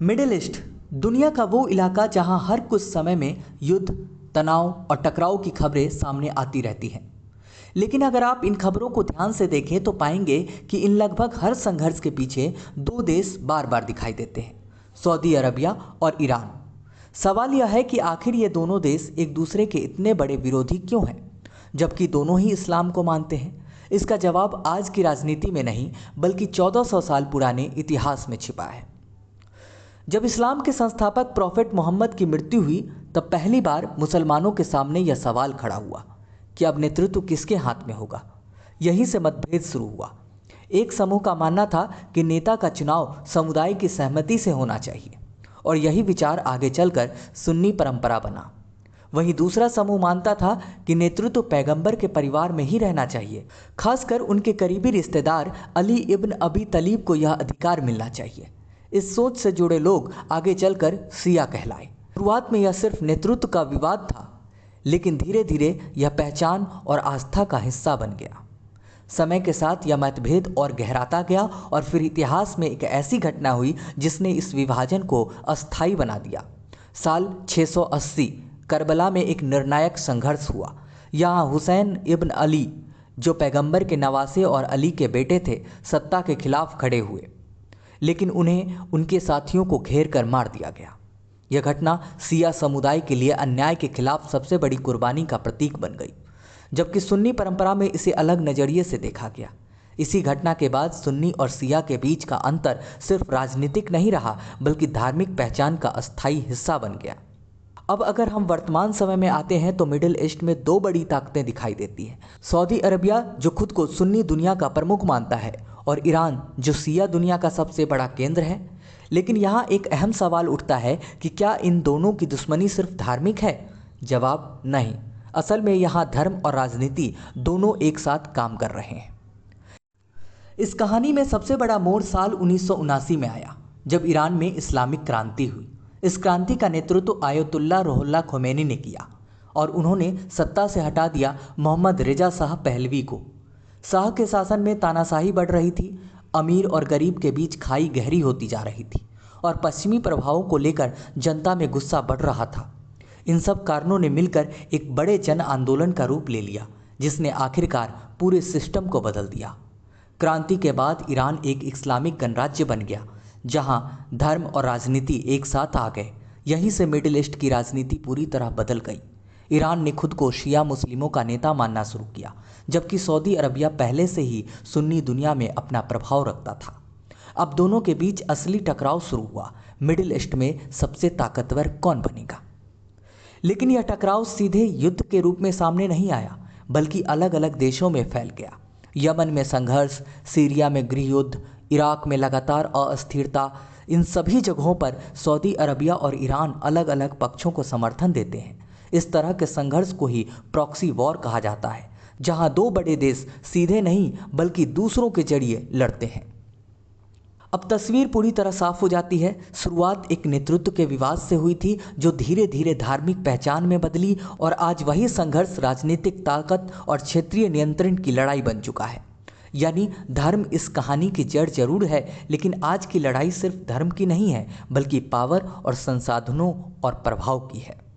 Middle east दुनिया का वो इलाका जहां हर कुछ समय में युद्ध, तनाव और टकराव की खबरें सामने आती रहती हैं। लेकिन अगर आप इन खबरों को ध्यान से देखें तो पाएंगे कि इन लगभग हर संघर्ष के पीछे दो देश बार बार दिखाई देते हैं, सऊदी अरबिया और ईरान। सवाल यह है कि आखिर ये दोनों देश एक दूसरे के इतने बड़े विरोधी क्यों हैं, जबकि दोनों ही इस्लाम को मानते हैं। इसका जवाब आज की राजनीति में नहीं बल्कि 1400 साल पुराने इतिहास में छिपा है। जब इस्लाम के संस्थापक प्रॉफेट मोहम्मद की मृत्यु हुई तब पहली बार मुसलमानों के सामने यह सवाल खड़ा हुआ कि अब नेतृत्व किसके हाथ में होगा। यहीं से मतभेद शुरू हुआ। एक समूह का मानना था कि नेता का चुनाव समुदाय की सहमति से होना चाहिए और यही विचार आगे चलकर सुन्नी परंपरा बना। वहीं दूसरा समूह मानता था कि नेतृत्व पैगंबर के परिवार में ही रहना चाहिए, खासकर उनके करीबी रिश्तेदार अली इब्न अबी तलीब को यह अधिकार मिलना चाहिए। इस सोच से जुड़े लोग आगे चलकर शिया कहलाए। शुरुआत में यह सिर्फ नेतृत्व का विवाद था, लेकिन धीरे धीरे यह पहचान और आस्था का हिस्सा बन गया। समय के साथ यह मतभेद और गहराता गया और फिर इतिहास में एक ऐसी घटना हुई जिसने इस विभाजन को अस्थायी बना दिया। साल 680 करबला में एक निर्णायक संघर्ष हुआ। यहाँ हुसैन इब्न अली, जो पैगंबर के नवासे और अली के बेटे थे, सत्ता के खिलाफ खड़े हुए, लेकिन उन्हें उनके साथियों को घेर कर मार दिया गया। यह घटना शिया समुदाय के लिए अन्याय के खिलाफ सबसे बड़ी कुर्बानी का प्रतीक बन गई, जबकि सुन्नी परंपरा में इसे अलग नज़रिए से देखा गया। इसी घटना के बाद सुन्नी और शिया के बीच का अंतर सिर्फ राजनीतिक नहीं रहा बल्कि धार्मिक पहचान का अस्थायी हिस्सा बन गया। अब अगर हम वर्तमान समय में आते हैं तो मिडिल ईस्ट में दो बड़ी ताकतें दिखाई देती हैं। सऊदी अरबिया, जो खुद को सुन्नी दुनिया का प्रमुख मानता है, और ईरान, जो शिया दुनिया का सबसे बड़ा केंद्र है। लेकिन यहाँ एक अहम सवाल उठता है कि क्या इन दोनों की दुश्मनी सिर्फ धार्मिक है? जवाब नहीं। असल में यहाँ धर्म और राजनीति दोनों एक साथ काम कर रहे हैं। इस कहानी में सबसे बड़ा मोड़ साल 1979 में आया, जब ईरान में इस्लामिक क्रांति हुई। इस क्रांति का नेतृत्व आयतुल्लाह रुहुल्लाह खोमेनी ने किया और उन्होंने सत्ता से हटा दिया मोहम्मद रेजा शाह पहलवी को। शाह के शासन में तानाशाही बढ़ रही थी, अमीर और गरीब के बीच खाई गहरी होती जा रही थी और पश्चिमी प्रभावों को लेकर जनता में गुस्सा बढ़ रहा था। इन सब कारणों ने मिलकर एक बड़े जन आंदोलन का रूप ले लिया, जिसने आखिरकार पूरे सिस्टम को बदल दिया। क्रांति के बाद ईरान एक इस्लामिक गणराज्य बन गया, जहां धर्म और राजनीति एक साथ आ गए। यहीं से मिडिल ईस्ट की राजनीति पूरी तरह बदल गई। ईरान ने खुद को शिया मुस्लिमों का नेता मानना शुरू किया, जबकि सऊदी अरबिया पहले से ही सुन्नी दुनिया में अपना प्रभाव रखता था। अब दोनों के बीच असली टकराव शुरू हुआ। मिडिल ईस्ट में सबसे ताकतवर कौन बनेगा? लेकिन यह टकराव सीधे युद्ध के रूप में सामने नहीं आया, बल्कि अलग अलग देशों में फैल गया। यमन में संघर्ष, सीरिया में गृहयुद्ध, इराक में लगातार अस्थिरता, इन सभी जगहों पर सऊदी अरबिया और ईरान अलग अलग पक्षों को समर्थन देते हैं। इस तरह के संघर्ष को ही प्रॉक्सी वॉर कहा जाता है, जहां दो बड़े देश सीधे नहीं बल्कि दूसरों के जरिए लड़ते हैं। अब तस्वीर पूरी तरह साफ हो जाती है। शुरुआत एक नेतृत्व के विवाद से हुई थी, जो धीरे धीरे धार्मिक पहचान में बदली और आज वही संघर्ष राजनीतिक ताकत और क्षेत्रीय नियंत्रण की लड़ाई बन चुका है। यानी धर्म इस कहानी की जड़ जरूर है, लेकिन आज की लड़ाई सिर्फ धर्म की नहीं है बल्कि पावर और संसाधनों और प्रभाव की है।